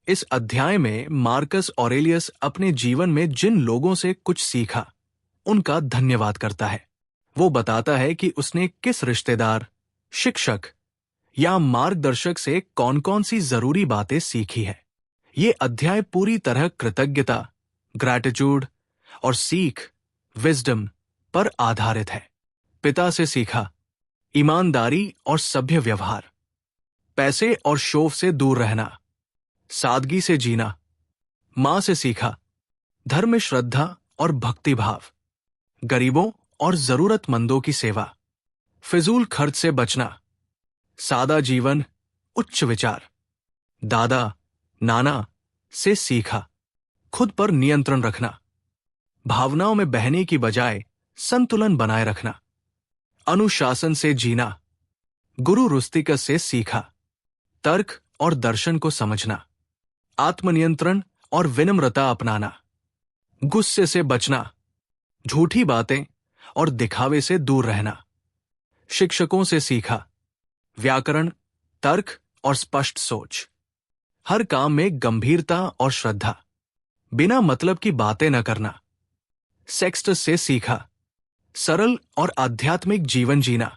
इस अध्याय में मार्कस ऑरेलियस अपने जीवन में जिन लोगों से कुछ सीखा उनका धन्यवाद करता है। वो बताता है कि उसने किस रिश्तेदार, शिक्षक या मार्गदर्शक से कौन कौन सी जरूरी बातें सीखी है। ये अध्याय पूरी तरह कृतज्ञता, ग्रैटिट्यूड और सीख, विजडम पर आधारित है। पिता से सीखा ईमानदारी और सभ्य व्यवहार, पैसे और शोव से दूर रहना, सादगी से जीना। मां से सीखा धर्म में श्रद्धा और भक्ति भाव, गरीबों और जरूरतमंदों की सेवा, फिजूल खर्च से बचना, सादा जीवन, उच्च विचार। दादा, नाना से सीखा खुद पर नियंत्रण रखना, भावनाओं में बहने की बजाय संतुलन बनाए रखना, अनुशासन से जीना। गुरु रुस्तिकस से सीखा तर्क और दर्शन को समझना, आत्मनियंत्रण और विनम्रता अपनाना, गुस्से से बचना, झूठी बातें और दिखावे से दूर रहना। शिक्षकों से सीखा व्याकरण, तर्क और स्पष्ट सोच, हर काम में गंभीरता और श्रद्धा, बिना मतलब की बातें न करना। सेक्सटस से सीखा सरल और आध्यात्मिक जीवन जीना,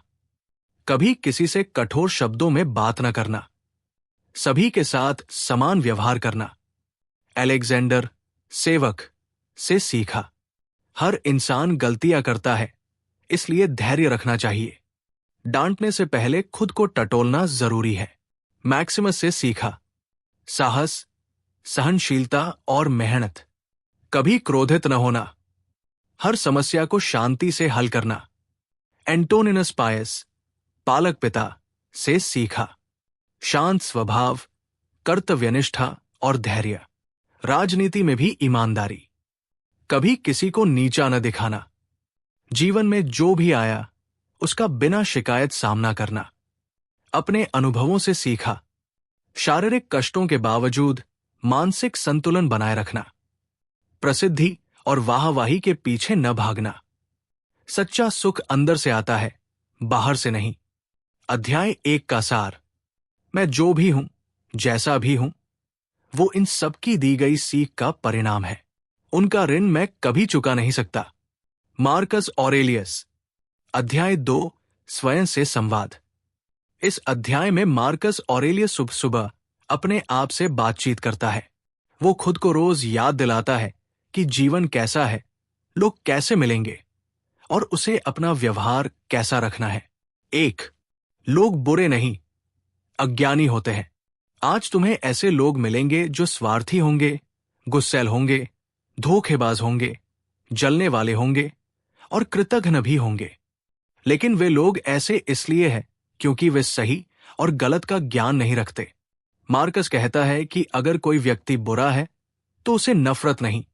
कभी किसी से कठोर शब्दों में बात न करना, सभी के साथ समान व्यवहार करना। अलेक्जेंडर सेवक से सीखा हर इंसान गलतियां करता है, इसलिए धैर्य रखना चाहिए। डांटने से पहले खुद को टटोलना जरूरी है। मैक्सिमस से सीखा साहस, सहनशीलता और मेहनत, कभी क्रोधित न होना, हर समस्या को शांति से हल करना। एंटोनिनस पायस पालक पिता से सीखा शांत स्वभाव, कर्तव्यनिष्ठा और धैर्य। राजनीति में भी ईमानदारी, कभी किसी को नीचा न दिखाना, जीवन में जो भी आया उसका बिना शिकायत सामना करना। अपने अनुभवों से सीखा शारीरिक कष्टों के बावजूद मानसिक संतुलन बनाए रखना, प्रसिद्धि और वाहवाही के पीछे न भागना। सच्चा सुख अंदर से आता है, बाहर से नहीं। अध्याय 1 का सार, मैं जो भी हूं, जैसा भी हूं, वो इन सबकी दी गई सीख का परिणाम है। उनका ऋण मैं कभी चुका नहीं सकता। Marcus Aurelius. अध्याय 2 स्वयं से संवाद। इस अध्याय में मार्कस ऑरेलियस सुबह सुबह अपने आप से बातचीत करता है। वो खुद को रोज याद दिलाता है कि जीवन कैसा है, लोग कैसे मिलेंगे और उसे अपना व्यवहार कैसा रखना है। 1. लोग बुरे नहीं, अज्ञानी होते हैं। आज तुम्हें ऐसे लोग मिलेंगे जो स्वार्थी होंगे, गुस्सैल होंगे, धोखेबाज होंगे, जलने वाले होंगे और कृतघ्न भी होंगे। लेकिन वे लोग ऐसे इसलिए हैं क्योंकि वे सही और गलत का ज्ञान नहीं रखते। मार्कस कहता है कि अगर कोई व्यक्ति बुरा है तो उसे नफरत नहीं,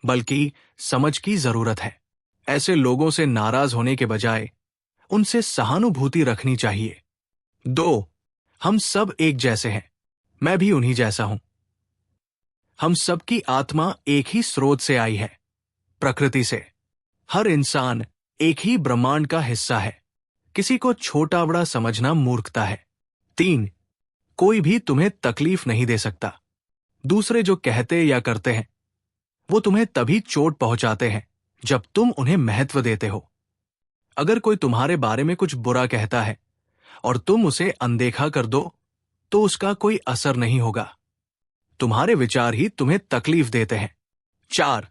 बल्कि समझ की जरूरत है। ऐसे लोगों से नाराज होने के बजाय उनसे सहानुभूति रखनी चाहिए। 2. हम सब एक जैसे हैं, मैं भी उन्हीं जैसा हूं। हम सबकी आत्मा एक ही स्रोत से आई है, प्रकृति से। हर इंसान एक ही ब्रह्मांड का हिस्सा है। किसी को छोटा बड़ा समझना मूर्खता है। 3. कोई भी तुम्हें तकलीफ नहीं दे सकता। दूसरे जो कहते या करते हैं वो तुम्हें तभी चोट पहुंचाते हैं जब तुम उन्हें महत्व देते हो। अगर कोई तुम्हारे बारे में कुछ बुरा कहता है और तुम उसे अनदेखा कर दो तो उसका कोई असर नहीं होगा। तुम्हारे विचार ही तुम्हें तकलीफ देते हैं। 4.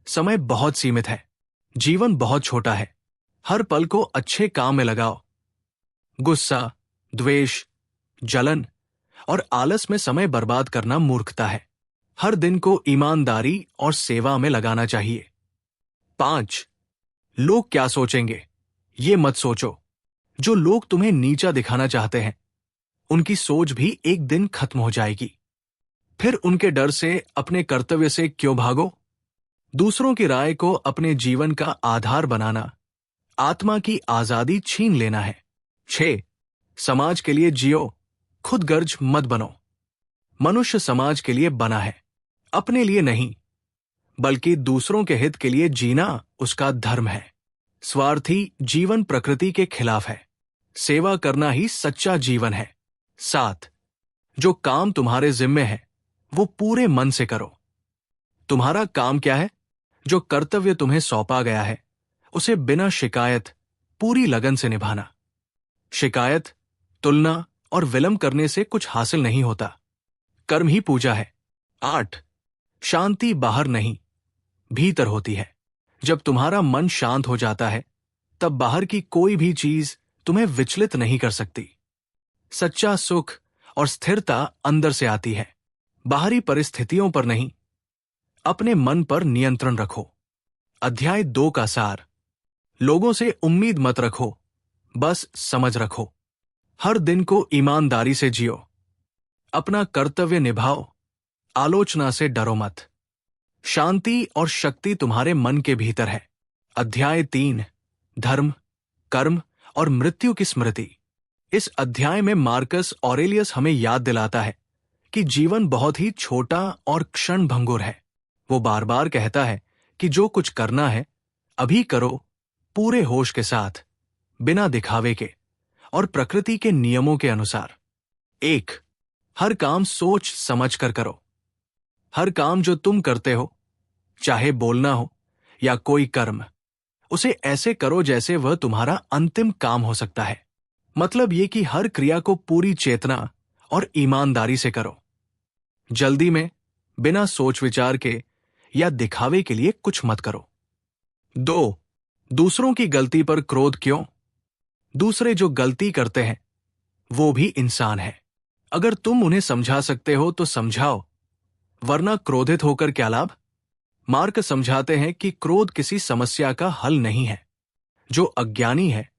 समय बहुत सीमित है, जीवन बहुत छोटा है। हर पल को अच्छे काम में लगाओ। गुस्सा, द्वेष, जलन और आलस में समय बर्बाद करना मूर्खता है। हर दिन को ईमानदारी और सेवा में लगाना चाहिए। 5. लोग क्या सोचेंगे ये मत सोचो। जो लोग तुम्हें नीचा दिखाना चाहते हैं उनकी सोच भी एक दिन खत्म हो जाएगी। फिर उनके डर से अपने कर्तव्य से क्यों भागो। दूसरों की राय को अपने जीवन का आधार बनाना आत्मा की आजादी छीन लेना है। 6. समाज के लिए जियो, खुद गर्ज मत बनो। मनुष्य समाज के लिए बना है, अपने लिए नहीं, बल्कि दूसरों के हित के लिए जीना उसका धर्म है। स्वार्थी जीवन प्रकृति के खिलाफ है। सेवा करना ही सच्चा जीवन है। 7. जो काम तुम्हारे जिम्मे है वो पूरे मन से करो। तुम्हारा काम क्या है? जो कर्तव्य तुम्हें सौंपा गया है उसे बिना शिकायत पूरी लगन से निभाना। शिकायत, तुलना और विलंब करने से कुछ हासिल नहीं होता। कर्म ही पूजा है। 8. शांति बाहर नहीं, भीतर होती है। जब तुम्हारा मन शांत हो जाता है तब बाहर की कोई भी चीज तुम्हें विचलित नहीं कर सकती। सच्चा सुख और स्थिरता अंदर से आती है, बाहरी परिस्थितियों पर नहीं। अपने मन पर नियंत्रण रखो। अध्याय 2 का सार। लोगों से उम्मीद मत रखो, बस समझ रखो। हर दिन को ईमानदारी से जियो। अपना कर्तव्य निभाओ, आलोचना से डरो मत। शांति और शक्ति तुम्हारे मन के भीतर है। अध्याय 3, धर्म, कर्म और मृत्यु की स्मृति। इस अध्याय में मार्कस ऑरेलियस हमें याद दिलाता है कि जीवन बहुत ही छोटा और क्षणभंगुर है। वो बार बार कहता है कि जो कुछ करना है अभी करो, पूरे होश के साथ, बिना दिखावे के और प्रकृति के नियमों के अनुसार। 1. हर काम सोच समझ कर करो। हर काम जो तुम करते हो, चाहे बोलना हो या कोई कर्म, उसे ऐसे करो जैसे वह तुम्हारा अंतिम काम हो सकता है। मतलब ये कि हर क्रिया को पूरी चेतना और ईमानदारी से करो। जल्दी में, बिना सोच विचार के या दिखावे के लिए कुछ मत करो। 2. दूसरों की गलती पर क्रोध क्यों? दूसरे जो गलती करते हैं वो भी इंसान है। अगर तुम उन्हें समझा सकते हो तो समझाओ, वरना क्रोधित होकर क्या लाभ? मार्क समझाते हैं कि क्रोध किसी समस्या का हल नहीं है। जो अज्ञानी है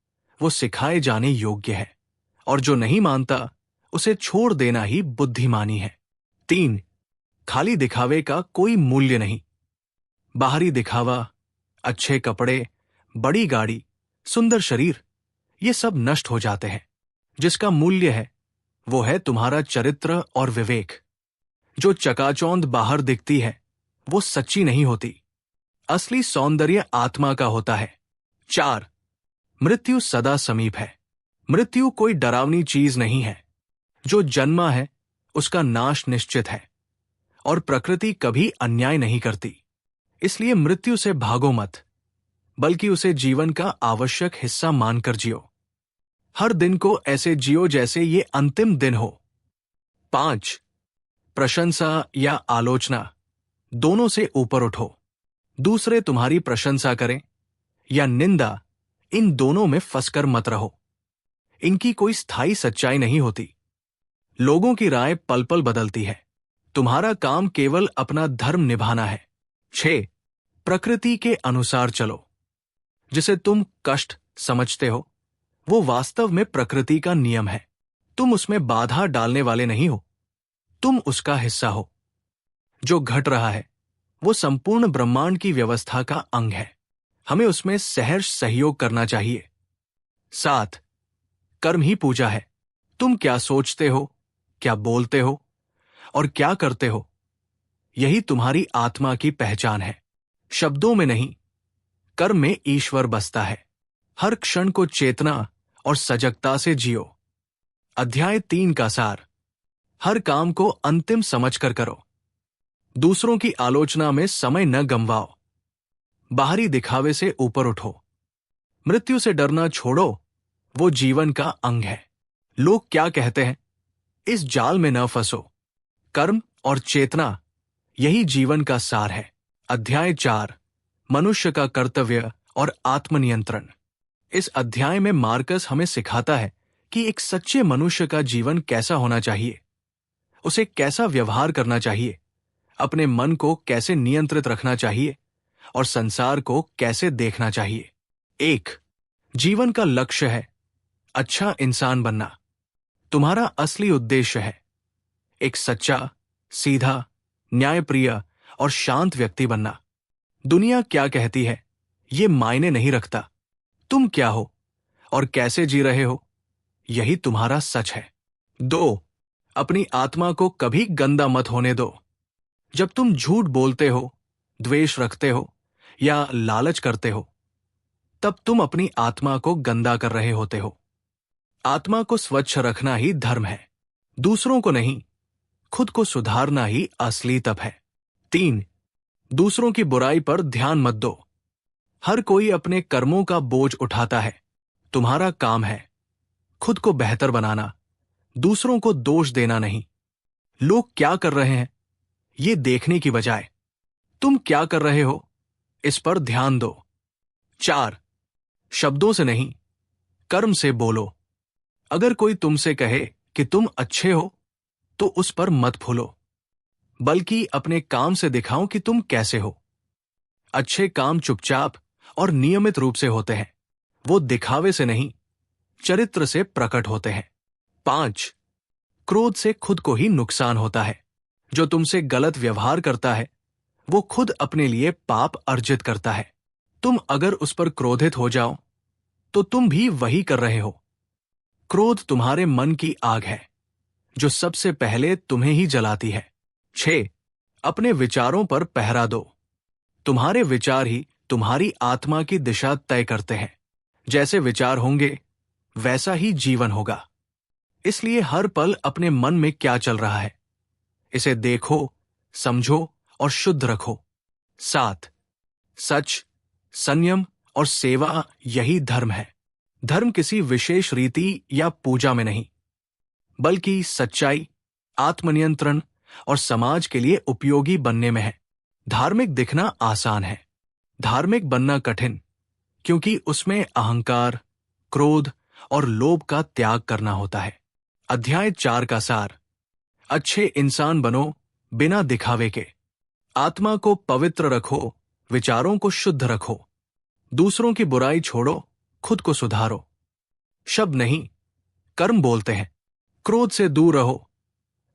वो सिखाए जाने योग्य है, और जो नहीं मानता उसे छोड़ देना ही बुद्धिमानी है। 3. खाली दिखावे का कोई मूल्य नहीं। बाहरी दिखावा, अच्छे कपड़े, बड़ी गाड़ी, सुंदर शरीर, ये सब नष्ट हो जाते हैं। जिसका मूल्य है वो है तुम्हारा चरित्र और विवेक। जो चकाचौंध बाहर दिखती है वो सच्ची नहीं होती। असली सौंदर्य आत्मा का होता है। 4. मृत्यु सदा समीप है। मृत्यु कोई डरावनी चीज नहीं है। जो जन्मा है उसका नाश निश्चित है, और प्रकृति कभी अन्याय नहीं करती। इसलिए मृत्यु से भागो मत, बल्कि उसे जीवन का आवश्यक हिस्सा मानकर जियो। हर दिन को ऐसे जियो जैसे ये अंतिम दिन हो। 5. प्रशंसा या आलोचना, दोनों से ऊपर उठो। दूसरे तुम्हारी प्रशंसा करें या निंदा, इन दोनों में फंसकर मत रहो। इनकी कोई स्थायी सच्चाई नहीं होती। लोगों की राय पल पल बदलती है। तुम्हारा काम केवल अपना धर्म निभाना है। 6. प्रकृति के अनुसार चलो। जिसे तुम कष्ट समझते हो वो वास्तव में प्रकृति का नियम है। तुम उसमें बाधा डालने वाले नहीं हो, तुम उसका हिस्सा हो। जो घट रहा है वो संपूर्ण ब्रह्मांड की व्यवस्था का अंग है। हमें उसमें सहर्ष सहयोग करना चाहिए। 7. कर्म ही पूजा है। तुम क्या सोचते हो, क्या बोलते हो और क्या करते हो, यही तुम्हारी आत्मा की पहचान है। शब्दों में नहीं, कर्म में ईश्वर बसता है। हर क्षण को चेतना और सजगता से जियो। अध्याय 3 का सार। हर काम को अंतिम समझकर करो। दूसरों की आलोचना में समय न गंवाओ। बाहरी दिखावे से ऊपर उठो। मृत्यु से डरना छोड़ो, वो जीवन का अंग है। लोग क्या कहते हैं, इस जाल में न फंसो। कर्म और चेतना, यही जीवन का सार है। अध्याय 4, मनुष्य का कर्तव्य और आत्मनियंत्रण। इस अध्याय में मार्कस हमें सिखाता है कि एक सच्चे मनुष्य का जीवन कैसा होना चाहिए, उसे कैसा व्यवहार करना चाहिए, अपने मन को कैसे नियंत्रित रखना चाहिए और संसार को कैसे देखना चाहिए। 1. जीवन का लक्ष्य है अच्छा इंसान बनना। तुम्हारा असली उद्देश्य है एक सच्चा, सीधा, न्यायप्रिय और शांत व्यक्ति बनना। दुनिया क्या कहती है ये मायने नहीं रखता। तुम क्या हो और कैसे जी रहे हो, यही तुम्हारा सच है। 2. अपनी आत्मा को कभी गंदा मत होने दो। जब तुम झूठ बोलते हो, द्वेष रखते हो या लालच करते हो, तब तुम अपनी आत्मा को गंदा कर रहे होते हो। आत्मा को स्वच्छ रखना ही धर्म है, दूसरों को नहीं, खुद को सुधारना ही असली तप है। 3. दूसरों की बुराई पर ध्यान मत दो। हर कोई अपने कर्मों का बोझ उठाता है। तुम्हारा काम है खुद को बेहतर बनाना, दूसरों को दोष देना नहीं। लोग क्या कर रहे हैं ये देखने की बजाय तुम क्या कर रहे हो इस पर ध्यान दो। 4. शब्दों से नहीं, कर्म से बोलो। अगर कोई तुमसे कहे कि तुम अच्छे हो तो उस पर मत फूलो, बल्कि अपने काम से दिखाओ कि तुम कैसे हो। अच्छे काम चुपचाप और नियमित रूप से होते हैं, वो दिखावे से नहीं, चरित्र से प्रकट होते हैं। 5. क्रोध से खुद को ही नुकसान होता है। जो तुमसे गलत व्यवहार करता है वो खुद अपने लिए पाप अर्जित करता है। तुम अगर उस पर क्रोधित हो जाओ तो तुम भी वही कर रहे हो। क्रोध तुम्हारे मन की आग है जो सबसे पहले तुम्हें ही जलाती है। 6. अपने विचारों पर पहरा दो। तुम्हारे विचार ही तुम्हारी आत्मा की दिशा तय करते हैं। जैसे विचार होंगे वैसा ही जीवन होगा। इसलिए हर पल अपने मन में क्या चल रहा है इसे देखो, समझो और शुद्ध रखो। 7. सच, संयम और सेवा यही धर्म है। धर्म किसी विशेष रीति या पूजा में नहीं, बल्कि सच्चाई, आत्मनियंत्रण और समाज के लिए उपयोगी बनने में है। धार्मिक दिखना आसान है, धार्मिक बनना कठिन, क्योंकि उसमें अहंकार, क्रोध और लोभ का त्याग करना होता है। अध्याय 4 का सार। अच्छे इंसान बनो बिना दिखावे के। आत्मा को पवित्र रखो, विचारों को शुद्ध रखो, दूसरों की बुराई छोड़ो, खुद को सुधारो। शब्द नहीं, कर्म बोलते हैं। क्रोध से दूर रहो,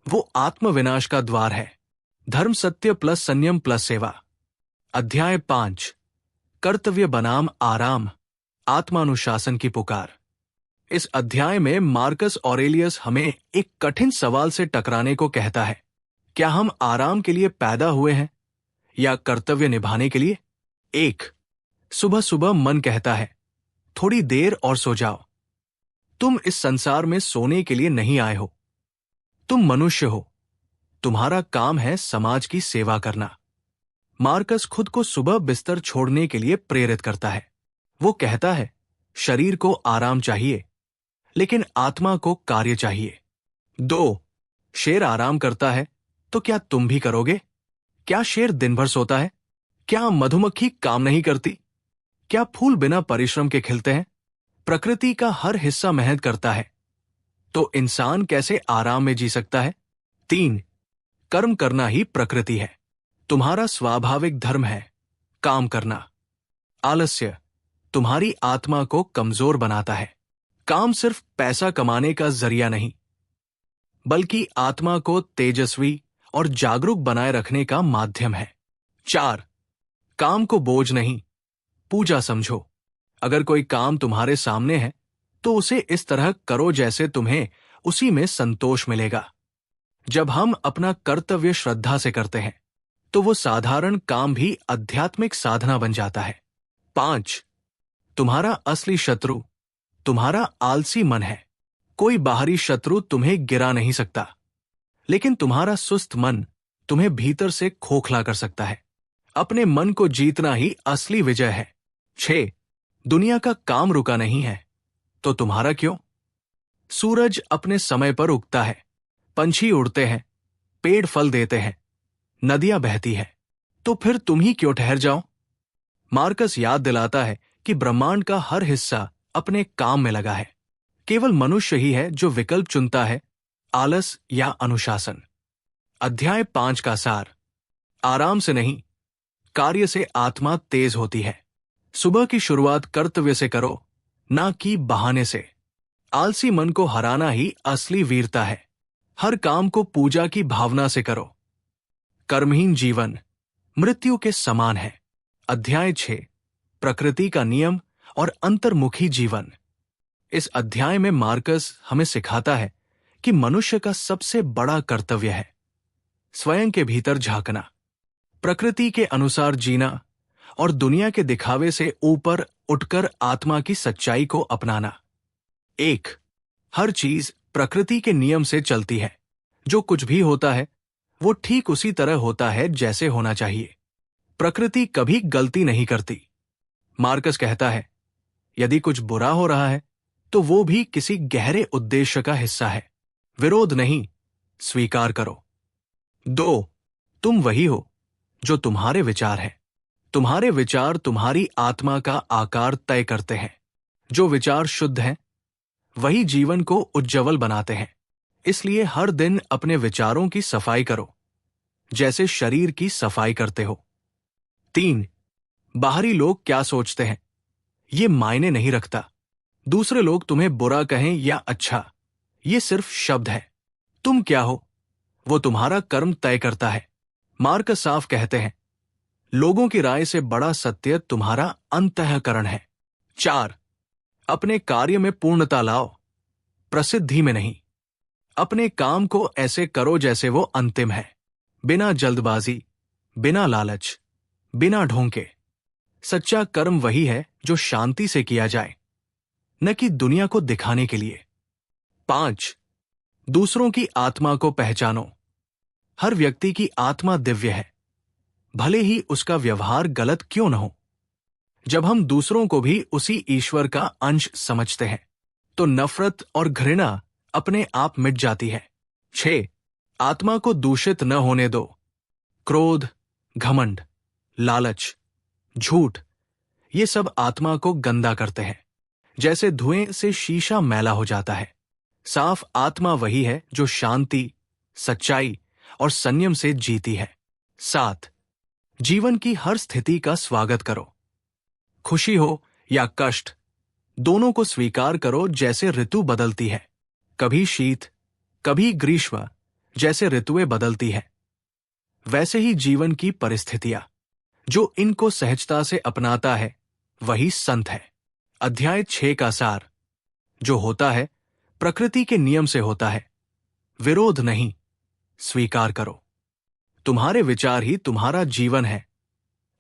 वो आत्मविनाश का द्वार है। धर्म सत्य प्लस संयम प्लस सेवा। अध्याय 5। कर्तव्य बनाम आराम, आत्मानुशासन की पुकार। इस अध्याय में मार्कस ऑरेलियस हमें एक कठिन सवाल से टकराने को कहता है। क्या हम आराम के लिए पैदा हुए हैं या कर्तव्य निभाने के लिए? 1. सुबह सुबह मन कहता है थोड़ी देर और सो जाओ। तुम इस संसार में सोने के लिए नहीं आए हो। तुम मनुष्य हो, तुम्हारा काम है समाज की सेवा करना। मार्कस खुद को सुबह बिस्तर छोड़ने के लिए प्रेरित करता है। वो कहता है शरीर को आराम चाहिए, लेकिन आत्मा को कार्य चाहिए। 2. शेर आराम करता है तो क्या तुम भी करोगे? क्या शेर दिन भर सोता है? क्या मधुमक्खी काम नहीं करती? क्या फूल बिना परिश्रम के खिलते हैं? प्रकृति का हर हिस्सा मेहनत करता है, तो इंसान कैसे आराम में जी सकता है? 3. कर्म करना ही प्रकृति है। तुम्हारा स्वाभाविक धर्म है काम करना। आलस्य तुम्हारी आत्मा को कमजोर बनाता है। काम सिर्फ पैसा कमाने का जरिया नहीं, बल्कि आत्मा को तेजस्वी और जागरूक बनाए रखने का माध्यम है। 4. काम को बोझ नहीं, पूजा समझो। अगर कोई काम तुम्हारे सामने है तो उसे इस तरह करो जैसे तुम्हें उसी में संतोष मिलेगा। जब हम अपना कर्तव्य श्रद्धा से करते हैं तो वो साधारण काम भी आध्यात्मिक साधना बन जाता है। 5. तुम्हारा असली शत्रु तुम्हारा आलसी मन है। कोई बाहरी शत्रु तुम्हें गिरा नहीं सकता, लेकिन तुम्हारा सुस्त मन तुम्हें भीतर से खोखला कर सकता है। अपने मन को जीतना ही असली विजय है। 6. दुनिया का काम रुका नहीं है, तो तुम्हारा क्यों? सूरज अपने समय पर उगता है, पंछी उड़ते हैं, पेड़ फल देते हैं, नदियां बहती हैं, तो फिर तुम ही क्यों ठहर जाओ? मार्कस याद दिलाता है कि ब्रह्मांड का हर हिस्सा अपने काम में लगा है। केवल मनुष्य ही है जो विकल्प चुनता है, आलस या अनुशासन। अध्याय 5 का सार। आराम से नहीं, कार्य से आत्मा तेज होती है। सुबह की शुरुआत कर्तव्य से करो, ना कि बहाने से। आलसी मन को हराना ही असली वीरता है। हर काम को पूजा की भावना से करो। कर्महीन जीवन मृत्यु के समान है। अध्याय 6। प्रकृति का नियम और अंतर्मुखी जीवन। इस अध्याय में मार्कस हमें सिखाता है कि मनुष्य का सबसे बड़ा कर्तव्य है स्वयं के भीतर झांकना, प्रकृति के अनुसार जीना और दुनिया के दिखावे से ऊपर उठकर आत्मा की सच्चाई को अपनाना। 1. हर चीज प्रकृति के नियम से चलती है। जो कुछ भी होता है वो ठीक उसी तरह होता है जैसे होना चाहिए। प्रकृति कभी गलती नहीं करती। मार्कस कहता है, यदि कुछ बुरा हो रहा है तो वो भी किसी गहरे उद्देश्य का हिस्सा है। विरोध नहीं, स्वीकार करो। 2. तुम वही हो जो तुम्हारे विचार हैं। तुम्हारे विचार तुम्हारी आत्मा का आकार तय करते हैं। जो विचार शुद्ध हैं वही जीवन को उज्ज्वल बनाते हैं। इसलिए हर दिन अपने विचारों की सफाई करो, जैसे शरीर की सफाई करते हो। 3. बाहरी लोग क्या सोचते हैं ये मायने नहीं रखता। दूसरे लोग तुम्हें बुरा कहें या अच्छा, ये सिर्फ शब्द है। तुम क्या हो वो तुम्हारा कर्म तय करता है। मार्कस साफ कहते हैं, लोगों की राय से बड़ा सत्य तुम्हारा अंतःकरण है। 4. अपने कार्य में पूर्णता लाओ, प्रसिद्धि में नहीं। अपने काम को ऐसे करो जैसे वो अंतिम है, बिना जल्दबाजी, बिना लालच, बिना ढोंके। सच्चा कर्म वही है जो शांति से किया जाए, न कि दुनिया को दिखाने के लिए। 5. दूसरों की आत्मा को पहचानो। हर व्यक्ति की आत्मा दिव्य है, भले ही उसका व्यवहार गलत क्यों न हो। जब हम दूसरों को भी उसी ईश्वर का अंश समझते हैं तो नफरत और घृणा अपने आप मिट जाती है। 6. आत्मा को दूषित न होने दो। क्रोध, घमंड, लालच, झूठ, ये सब आत्मा को गंदा करते हैं। जैसे धुएं से शीशा मैला हो जाता है। साफ आत्मा वही है जो शांति, सच्चाई और संयम से जीती है। 7. जीवन की हर स्थिति का स्वागत करो। खुशी हो या कष्ट, दोनों को स्वीकार करो जैसे ऋतु बदलती है। कभी शीत, कभी ग्रीष्म, जैसे ऋतुएं बदलती है वैसे ही जीवन की परिस्थितियां। जो इनको सहजता से अपनाता है वही संत है। अध्याय 6 का सार। जो होता है प्रकृति के नियम से होता है। विरोध नहीं, स्वीकार करो। तुम्हारे विचार ही तुम्हारा जीवन है,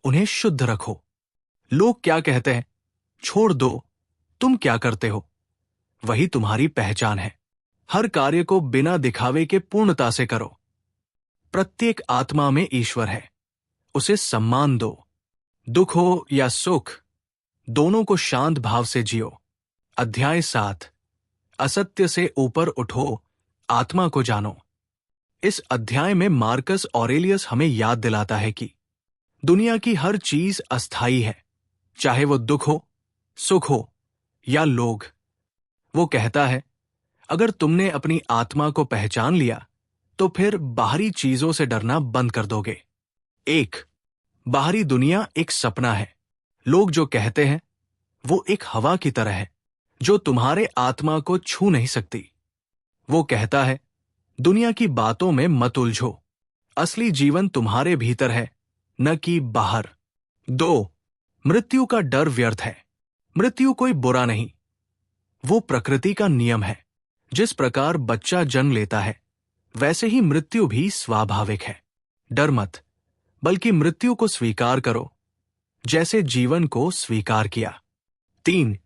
उन्हें शुद्ध रखो। लोग क्या कहते हैं छोड़ दो, तुम क्या करते हो वही तुम्हारी पहचान है। हर कार्य को बिना दिखावे के पूर्णता से करो। प्रत्येक आत्मा में ईश्वर है, उसे सम्मान दो। दुख हो या सुख, दोनों को शांत भाव से जियो। अध्याय 7। असत्य से ऊपर उठो, आत्मा को जानो। इस अध्याय में मार्कस ऑरेलियस हमें याद दिलाता है कि दुनिया की हर चीज अस्थायी है, चाहे वो दुख हो, सुख हो या लोग। वो कहता है, अगर तुमने अपनी आत्मा को पहचान लिया तो फिर बाहरी चीजों से डरना बंद कर दोगे। 1. बाहरी दुनिया एक सपना है। लोग जो कहते हैं वो एक हवा की तरह है जो तुम्हारे आत्मा को छू नहीं सकती। वो कहता है, दुनिया की बातों में मत उलझो, असली जीवन तुम्हारे भीतर है, न कि बाहर। 2. मृत्यु का डर व्यर्थ है। मृत्यु कोई बुरा नहीं, वो प्रकृति का नियम है। जिस प्रकार बच्चा जन्म लेता है वैसे ही मृत्यु भी स्वाभाविक है। डर मत, बल्कि मृत्यु को स्वीकार करो जैसे जीवन को स्वीकार किया। 3.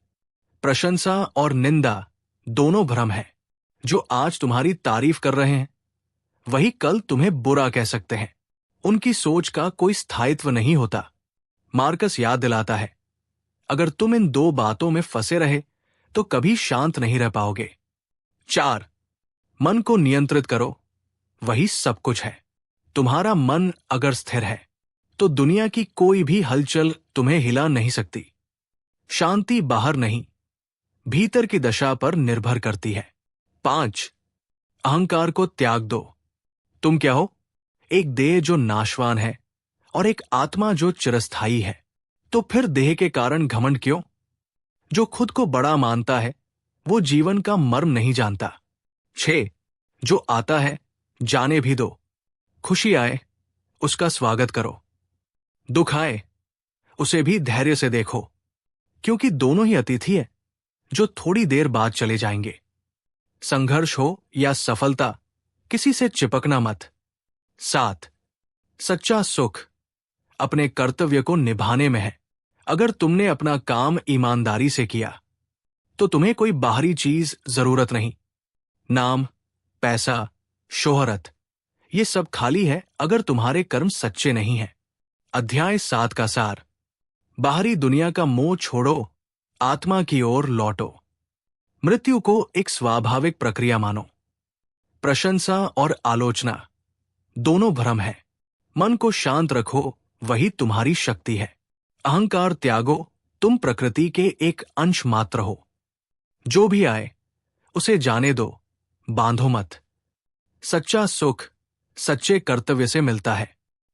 प्रशंसा और निंदा दोनों भ्रम है। जो आज तुम्हारी तारीफ कर रहे हैं वही कल तुम्हें बुरा कह सकते हैं। उनकी सोच का कोई स्थायित्व नहीं होता। मार्कस याद दिलाता है, अगर तुम इन 2 बातों में फंसे रहे तो कभी शांत नहीं रह पाओगे। 4. मन को नियंत्रित करो, वही सब कुछ है। तुम्हारा मन अगर स्थिर है तो दुनिया की कोई भी हलचल तुम्हें हिला नहीं सकती। शांति बाहर नहीं, भीतर की दशा पर निर्भर करती है। 5. अहंकार को त्याग दो। तुम क्या हो? एक देह जो नाशवान है और एक आत्मा जो चिरस्थायी है। तो फिर देह के कारण घमंड क्यों? जो खुद को बड़ा मानता है वो जीवन का मर्म नहीं जानता। 6. जो आता है जाने भी दो। खुशी आए उसका स्वागत करो, दुख आए उसे भी धैर्य से देखो, क्योंकि दोनों ही अतिथि है जो थोड़ी देर बाद चले जाएंगे। संघर्ष हो या सफलता, किसी से चिपकना मत। 7. सच्चा सुख अपने कर्तव्य को निभाने में है। अगर तुमने अपना काम ईमानदारी से किया तो तुम्हें कोई बाहरी चीज जरूरत नहीं। नाम, पैसा, शोहरत, ये सब खाली है अगर तुम्हारे कर्म सच्चे नहीं हैं। अध्याय 7 का सार। बाहरी दुनिया का मोह छोड़ो, आत्मा की ओर लौटो। मृत्यु को एक स्वाभाविक प्रक्रिया मानो। प्रशंसा और आलोचना दोनों भ्रम है। मन को शांत रखो, वही तुम्हारी शक्ति है। अहंकार त्यागो, तुम प्रकृति के एक अंश मात्र हो। जो भी आए उसे जाने दो, बांधो मत। सच्चा सुख सच्चे कर्तव्य से मिलता है।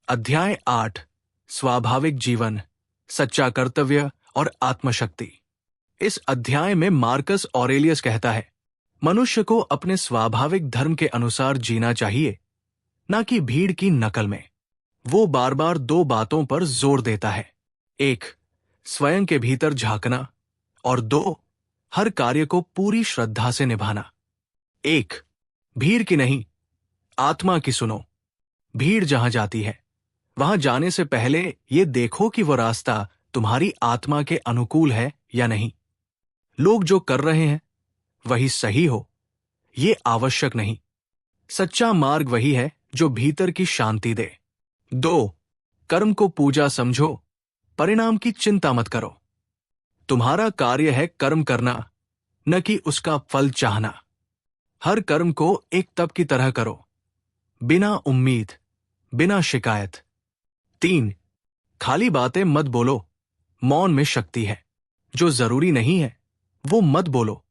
अध्याय 8 स्वाभाविक जीवन, सच्चा कर्तव्य और आत्मशक्ति। इस अध्याय में मार्कस ऑरेलियस कहता है, मनुष्य को अपने स्वाभाविक धर्म के अनुसार जीना चाहिए, न कि भीड़ की नकल में। वो बार बार 2 बातों पर जोर देता है। 1, स्वयं के भीतर झांकना, और 2, हर कार्य को पूरी श्रद्धा से निभाना। 1, भीड़ की नहीं, आत्मा की सुनो। भीड़ जहां जाती है, वहां जाने से पहले ये देखो कि वो रास्ता तुम्हारी आत्मा के अनुकूल है या नहीं। लोग जो कर रहे हैं वही सही हो, ये आवश्यक नहीं। सच्चा मार्ग वही है जो भीतर की शांति दे। 2, कर्म को पूजा समझो, परिणाम की चिंता मत करो। तुम्हारा कार्य है कर्म करना, न कि उसका फल चाहना। हर कर्म को एक तप की तरह करो, बिना उम्मीद, बिना शिकायत। 3, खाली बातें मत बोलो, मौन में शक्ति है। जो जरूरी नहीं है वो मत बोलो।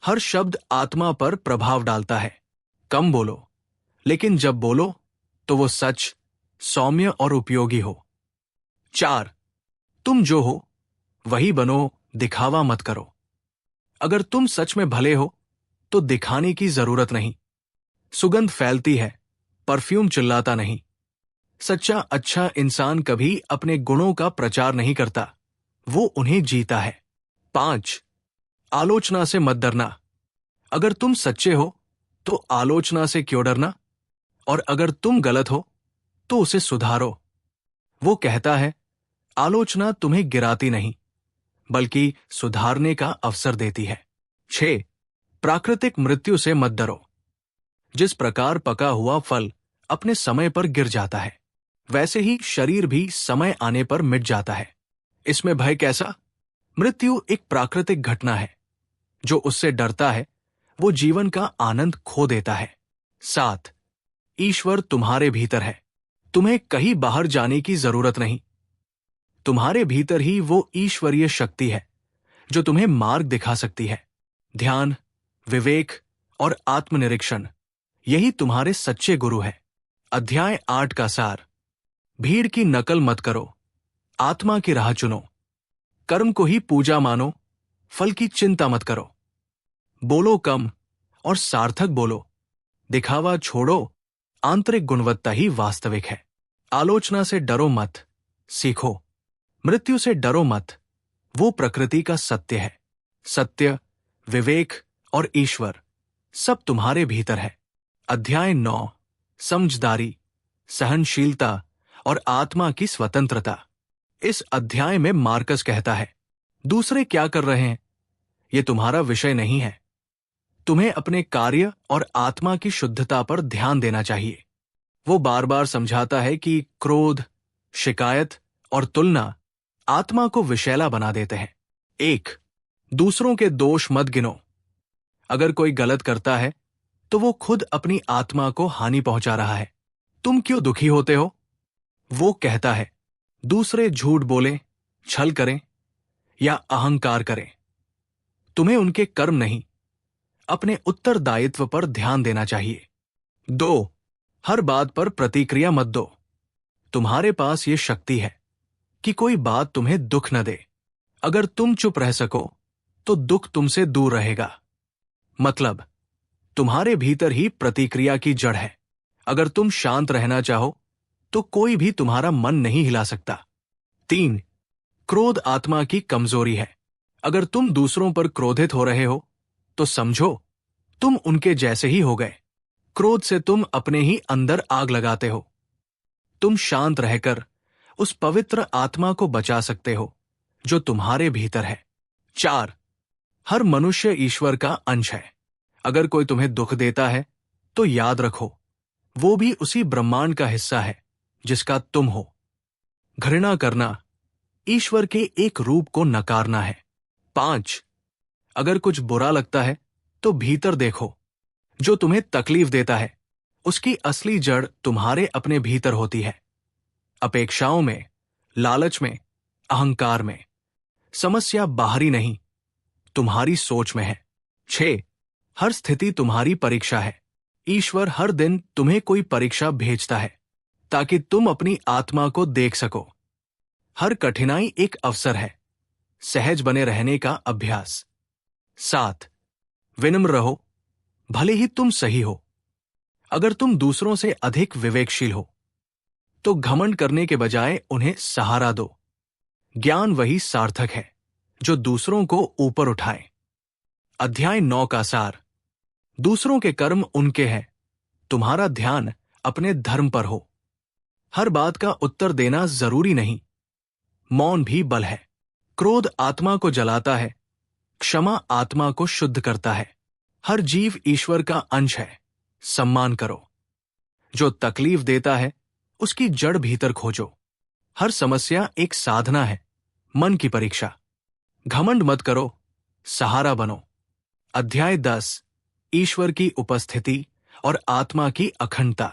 हर शब्द आत्मा पर प्रभाव डालता है। कम बोलो, लेकिन जब बोलो तो वो सच, सौम्य और उपयोगी हो। 4, तुम जो हो वही बनो, दिखावा मत करो। अगर तुम सच में भले हो तो दिखाने की जरूरत नहीं। सुगंध फैलती है, परफ्यूम चिल्लाता नहीं। सच्चा अच्छा इंसान कभी अपने गुणों का प्रचार नहीं करता, वो उन्हें जीता है। 5, आलोचना से मत डरना। अगर तुम सच्चे हो तो आलोचना से क्यों डरना? और अगर तुम गलत हो तो उसे सुधारो। वो कहता है, आलोचना तुम्हें गिराती नहीं, बल्कि सुधारने का अवसर देती है। 6, प्राकृतिक मृत्यु से मत डरो। जिस प्रकार पका हुआ फल अपने समय पर गिर जाता है, वैसे ही शरीर भी समय आने पर मिट जाता है। इसमें भय कैसा? मृत्यु एक प्राकृतिक घटना है। जो उससे डरता है वो जीवन का आनंद खो देता है। 7, ईश्वर तुम्हारे भीतर है, तुम्हें कहीं बाहर जाने की जरूरत नहीं। तुम्हारे भीतर ही वो ईश्वरीय शक्ति है जो तुम्हें मार्ग दिखा सकती है। ध्यान, विवेक और आत्मनिरीक्षण, यही तुम्हारे सच्चे गुरु है। अध्याय 8 का सार। भीड़ की नकल मत करो, आत्मा की राह चुनो। कर्म को ही पूजा मानो, फल की चिंता मत करो। बोलो कम और सार्थक बोलो। दिखावा छोड़ो, आंतरिक गुणवत्ता ही वास्तविक है। आलोचना से डरो मत, सीखो। मृत्यु से डरो मत, वो प्रकृति का सत्य है। सत्य, विवेक और ईश्वर सब तुम्हारे भीतर है। अध्याय 9 समझदारी, सहनशीलता और आत्मा की स्वतंत्रता। इस अध्याय में मार्कस कहता है, दूसरे क्या कर रहे हैं ये तुम्हारा विषय नहीं है। तुम्हें अपने कार्य और आत्मा की शुद्धता पर ध्यान देना चाहिए। वो बार बार समझाता है कि क्रोध, शिकायत और तुलना आत्मा को विषैला बना देते हैं। 1, दूसरों के दोष मत गिनो। अगर कोई गलत करता है तो वो खुद अपनी आत्मा को हानि पहुंचा रहा है। तुम क्यों दुखी होते हो? वो कहता है, दूसरे झूठ बोले, छल करें या अहंकार करें, तुम्हें उनके कर्म नहीं, अपने उत्तरदायित्व पर ध्यान देना चाहिए। 2, हर बात पर प्रतिक्रिया मत दो। तुम्हारे पास ये शक्ति है कि कोई बात तुम्हें दुख न दे। अगर तुम चुप रह सको तो दुख तुमसे दूर रहेगा। मतलब, तुम्हारे भीतर ही प्रतिक्रिया की जड़ है। अगर तुम शांत रहना चाहो तो कोई भी तुम्हारा मन नहीं हिला सकता। 3, क्रोध आत्मा की कमजोरी है। अगर तुम दूसरों पर क्रोधित हो रहे हो तो समझो तुम उनके जैसे ही हो गए। क्रोध से तुम अपने ही अंदर आग लगाते हो। तुम शांत रहकर उस पवित्र आत्मा को बचा सकते हो जो तुम्हारे भीतर है। 4, हर मनुष्य ईश्वर का अंश है। अगर कोई तुम्हें दुख देता है तो याद रखो वो भी उसी ब्रह्मांड का हिस्सा है जिसका तुम हो। घृणा करना ईश्वर के एक रूप को नकारना है। 5, अगर कुछ बुरा लगता है तो भीतर देखो। जो तुम्हें तकलीफ देता है उसकी असली जड़ तुम्हारे अपने भीतर होती है। अपेक्षाओं में, लालच में, अहंकार में। समस्या बाहरी नहीं, तुम्हारी सोच में है। 6, हर स्थिति तुम्हारी परीक्षा है। ईश्वर हर दिन तुम्हें कोई परीक्षा भेजता है ताकि तुम अपनी आत्मा को देख सको। हर कठिनाई एक अवसर है, सहज बने रहने का अभ्यास। 7, विनम्र रहो, भले ही तुम सही हो। अगर तुम दूसरों से अधिक विवेकशील हो तो घमंड करने के बजाय उन्हें सहारा दो। ज्ञान वही सार्थक है जो दूसरों को ऊपर उठाए। अध्याय 9 का सार। दूसरों के कर्म उनके हैं, तुम्हारा ध्यान अपने धर्म पर हो। हर बात का उत्तर देना जरूरी नहीं, मौन भी बल है। क्रोध आत्मा को जलाता है, क्षमा आत्मा को शुद्ध करता है। हर जीव ईश्वर का अंश है, सम्मान करो। जो तकलीफ देता है उसकी जड़ भीतर खोजो। हर समस्या एक साधना है, मन की परीक्षा। घमंड मत करो, सहारा बनो। अध्याय 10, ईश्वर की उपस्थिति और आत्मा की अखंडता।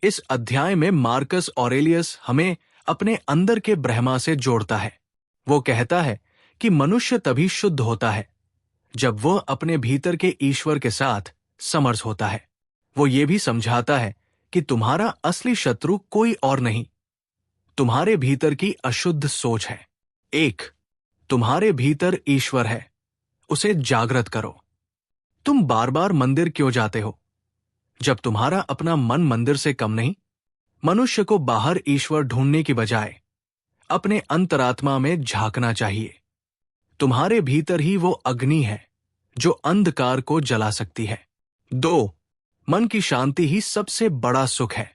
इस अध्याय में मार्कस ऑरेलियस हमें अपने अंदर के ब्रह्मा से जोड़ता है। वो कहता है कि मनुष्य तभी शुद्ध होता है जब वह अपने भीतर के ईश्वर के साथ समरस होता है। वो ये भी समझाता है कि तुम्हारा असली शत्रु कोई और नहीं, तुम्हारे भीतर की अशुद्ध सोच है। 1, तुम्हारे भीतर ईश्वर है, उसे जागृत करो। तुम बार बार मंदिर क्यों जाते हो जब तुम्हारा अपना मन मंदिर से कम नहीं? मनुष्य को बाहर ईश्वर ढूंढने की बजाय अपने अंतरात्मा में झांकना चाहिए। तुम्हारे भीतर ही वो अग्नि है जो अंधकार को जला सकती है। 2, मन की शांति ही सबसे बड़ा सुख है।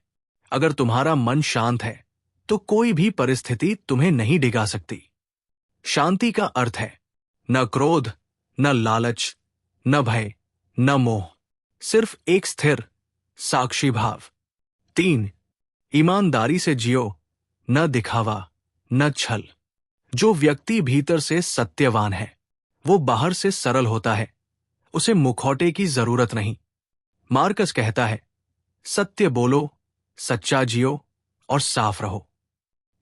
अगर तुम्हारा मन शांत है तो कोई भी परिस्थिति तुम्हें नहीं डिगा सकती। शांति का अर्थ है न क्रोध, न लालच, न भय, न मोह, सिर्फ एक स्थिर साक्षी भाव। 3, ईमानदारी से जियो, न दिखावा, न छल। जो व्यक्ति भीतर से सत्यवान है वो बाहर से सरल होता है, उसे मुखौटे की जरूरत नहीं। मार्कस कहता है, सत्य बोलो, सच्चा जियो और साफ रहो।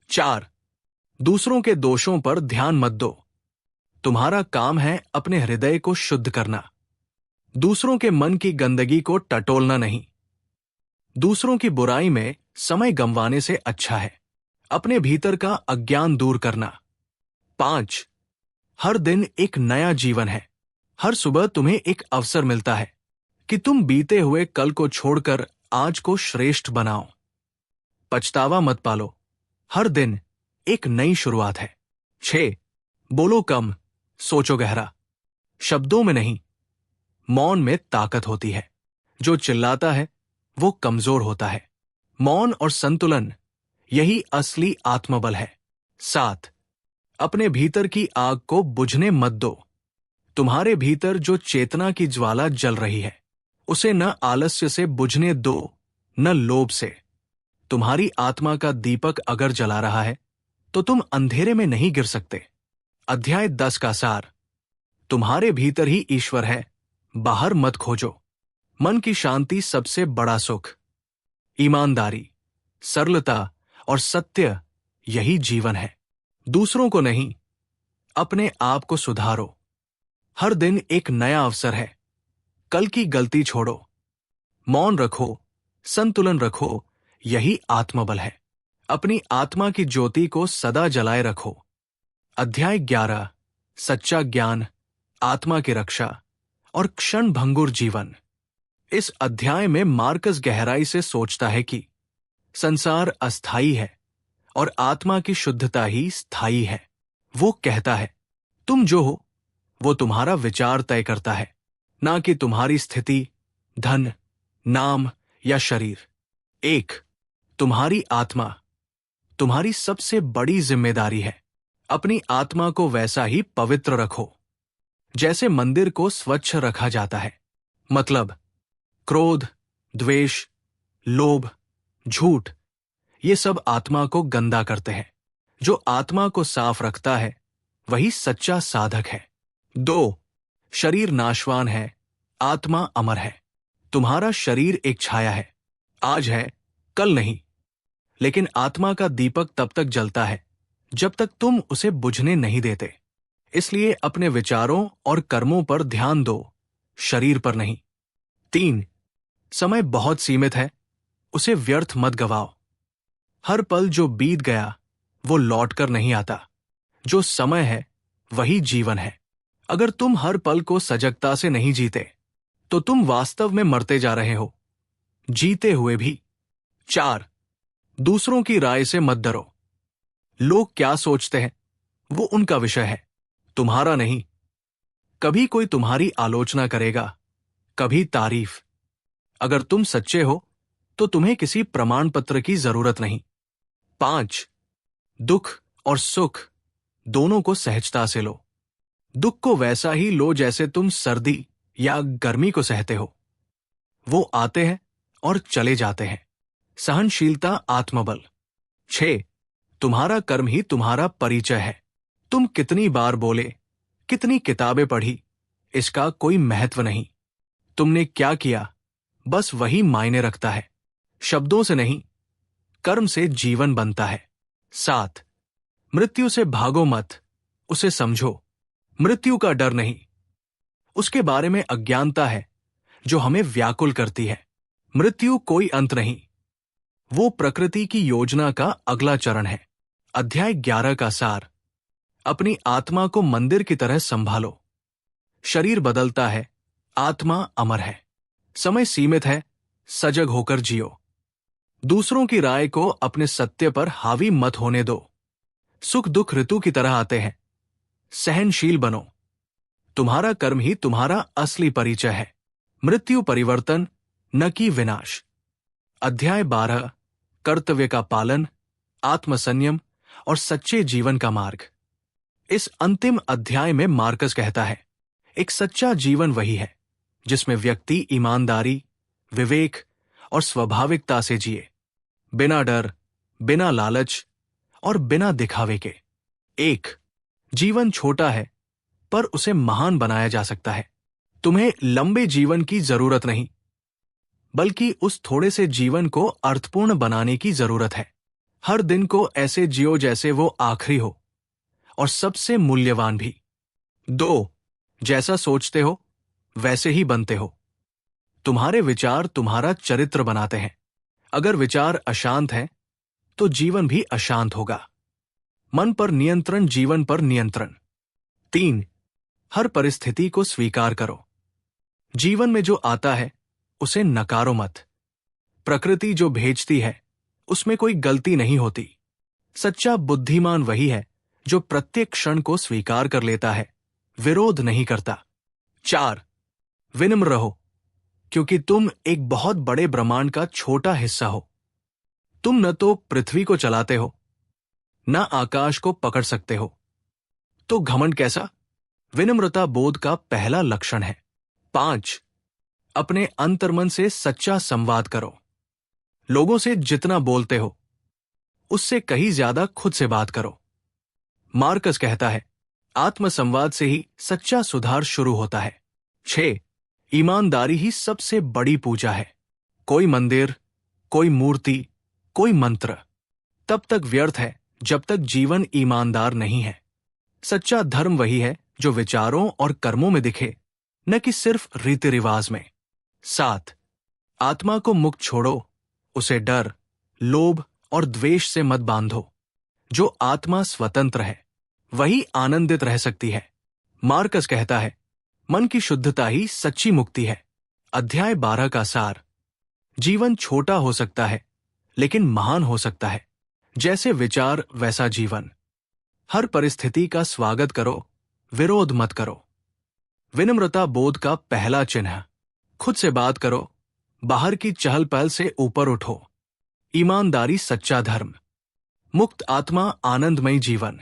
4, दूसरों के दोषों पर ध्यान मत दो। तुम्हारा काम है अपने हृदय को शुद्ध करना, दूसरों के मन की गंदगी को टटोलना नहीं। दूसरों की बुराई में समय गंवाने से अच्छा है अपने भीतर का अज्ञान दूर करना। 5, हर दिन एक नया जीवन है। हर सुबह तुम्हें एक अवसर मिलता है कि तुम बीते हुए कल को छोड़कर आज को श्रेष्ठ बनाओ। पछतावा मत पालो, हर दिन एक नई शुरुआत है। 6, बोलो कम, सोचो गहरा। शब्दों में नहीं, मौन में ताकत होती है। जो चिल्लाता है वो कमजोर होता है। मौन और संतुलन, यही असली आत्मबल है। 7, अपने भीतर की आग को बुझने मत दो। तुम्हारे भीतर जो चेतना की ज्वाला जल रही है उसे न आलस्य से बुझने दो, न लोभ से। तुम्हारी आत्मा का दीपक अगर जला रहा है तो तुम अंधेरे में नहीं गिर सकते। अध्याय 10 का सार। तुम्हारे भीतर ही ईश्वर है, बाहर मत खोजो। मन की शांति सबसे बड़ा सुख। ईमानदारी, सरलता और सत्य, यही जीवन है। दूसरों को नहीं, अपने आप को सुधारो। हर दिन एक नया अवसर है, कल की गलती छोड़ो। मौन रखो, संतुलन रखो, यही आत्मबल है। अपनी आत्मा की ज्योति को सदा जलाए रखो। अध्याय 11, सच्चा ज्ञान, आत्मा की रक्षा और क्षण भंगुर जीवन। इस अध्याय में मार्कस गहराई से सोचता है कि संसार अस्थायी है और आत्मा की शुद्धता ही स्थायी है। वो कहता है, तुम जो हो वो तुम्हारा विचार तय करता है, ना कि तुम्हारी स्थिति, धन, नाम या शरीर। 1, तुम्हारी आत्मा तुम्हारी सबसे बड़ी जिम्मेदारी है। अपनी आत्मा को वैसा ही पवित्र रखो जैसे मंदिर को स्वच्छ रखा जाता है। मतलब क्रोध, द्वेष, लोभ, झूठ, ये सब आत्मा को गंदा करते हैं। जो आत्मा को साफ रखता है वही सच्चा साधक है। 2. शरीर नाशवान है, आत्मा अमर है। तुम्हारा शरीर एक छाया है, आज है, कल नहीं। लेकिन आत्मा का दीपक तब तक जलता है जब तक तुम उसे बुझने नहीं देते। इसलिए अपने विचारों और कर्मों पर ध्यान दो, शरीर पर नहीं। 3. समय बहुत सीमित है, उसे व्यर्थ मत गवाओ। हर पल जो बीत गया वो लौट कर नहीं आता। जो समय है वही जीवन है। अगर तुम हर पल को सजगता से नहीं जीते तो तुम वास्तव में मरते जा रहे हो, जीते हुए भी। 4. दूसरों की राय से मत डरो। लोग क्या सोचते हैं वो उनका विषय है, तुम्हारा नहीं। कभी कोई तुम्हारी आलोचना करेगा, कभी तारीफ। अगर तुम सच्चे हो तो तुम्हें किसी प्रमाण पत्र की जरूरत नहीं। 5. दुख और सुख दोनों को सहजता से लो। दुख को वैसा ही लो जैसे तुम सर्दी या गर्मी को सहते हो। वो आते हैं और चले जाते हैं। सहनशीलता आत्मबल। 6. तुम्हारा कर्म ही तुम्हारा परिचय है। तुम कितनी बार बोले, कितनी किताबें पढ़ी, इसका कोई महत्व नहीं। तुमने क्या किया बस वही मायने रखता है। शब्दों से नहीं, कर्म से जीवन बनता है। 7. मृत्यु से भागो मत, उसे समझो। मृत्यु का डर नहीं, उसके बारे में अज्ञानता है जो हमें व्याकुल करती है। मृत्यु कोई अंत नहीं, वो प्रकृति की योजना का अगला चरण है। अध्याय 11 का सार। अपनी आत्मा को मंदिर की तरह संभालो। शरीर बदलता है, आत्मा अमर है। समय सीमित है, सजग होकर जियो। दूसरों की राय को अपने सत्य पर हावी मत होने दो। सुख दुख ऋतु की तरह आते हैं, सहनशील बनो। तुम्हारा कर्म ही तुम्हारा असली परिचय है। मृत्यु परिवर्तन न कि विनाश। अध्याय 12 कर्तव्य का पालन, आत्मसंयम और सच्चे जीवन का मार्ग। इस अंतिम अध्याय में मार्कस कहता है, एक सच्चा जीवन वही है जिसमें व्यक्ति ईमानदारी, विवेक और स्वाभाविकता से जिए, बिना डर, बिना लालच और बिना दिखावे के। 1. जीवन छोटा है पर उसे महान बनाया जा सकता है। तुम्हें लंबे जीवन की जरूरत नहीं, बल्कि उस थोड़े से जीवन को अर्थपूर्ण बनाने की जरूरत है। हर दिन को ऐसे जियो जैसे वो आखिरी हो, और सबसे मूल्यवान भी। 2. जैसा सोचते हो वैसे ही बनते हो। तुम्हारे विचार तुम्हारा चरित्र बनाते हैं। अगर विचार अशांत है तो जीवन भी अशांत होगा। मन पर नियंत्रण, जीवन पर नियंत्रण। 3. हर परिस्थिति को स्वीकार करो। जीवन में जो आता है उसे नकारो मत। प्रकृति जो भेजती है उसमें कोई गलती नहीं होती। सच्चा बुद्धिमान वही है जो प्रत्येक क्षण को स्वीकार कर लेता है, विरोध नहीं करता। 4. विनम्र रहो, क्योंकि तुम एक बहुत बड़े ब्रह्मांड का छोटा हिस्सा हो। तुम न तो पृथ्वी को चलाते हो, न आकाश को पकड़ सकते हो, तो घमंड कैसा? विनम्रता बोध का पहला लक्षण है। 5. अपने अंतर्मन से सच्चा संवाद करो। लोगों से जितना बोलते हो उससे कहीं ज्यादा खुद से बात करो। मार्कस कहता है, आत्मसंवाद से ही सच्चा सुधार शुरू होता है। 6. ईमानदारी ही सबसे बड़ी पूजा है। कोई मंदिर, कोई मूर्ति, कोई मंत्र तब तक व्यर्थ है जब तक जीवन ईमानदार नहीं है। सच्चा धर्म वही है जो विचारों और कर्मों में दिखे, न कि सिर्फ रीति रिवाज में। 7. आत्मा को मुक्त छोड़ो, उसे डर, लोभ और द्वेष से मत बांधो। जो आत्मा स्वतंत्र है वही आनंदित रह सकती है। मार्कस कहता है, मन की शुद्धता ही सच्ची मुक्ति है। अध्याय 12 का सार। जीवन छोटा हो सकता है लेकिन महान हो सकता है। जैसे विचार वैसा जीवन। हर परिस्थिति का स्वागत करो, विरोध मत करो। विनम्रता बोध का पहला चिन्ह। खुद से बात करो, बाहर की चहल पहल से ऊपर उठो। ईमानदारी सच्चा धर्म। मुक्त आत्मा, आनंदमय जीवन।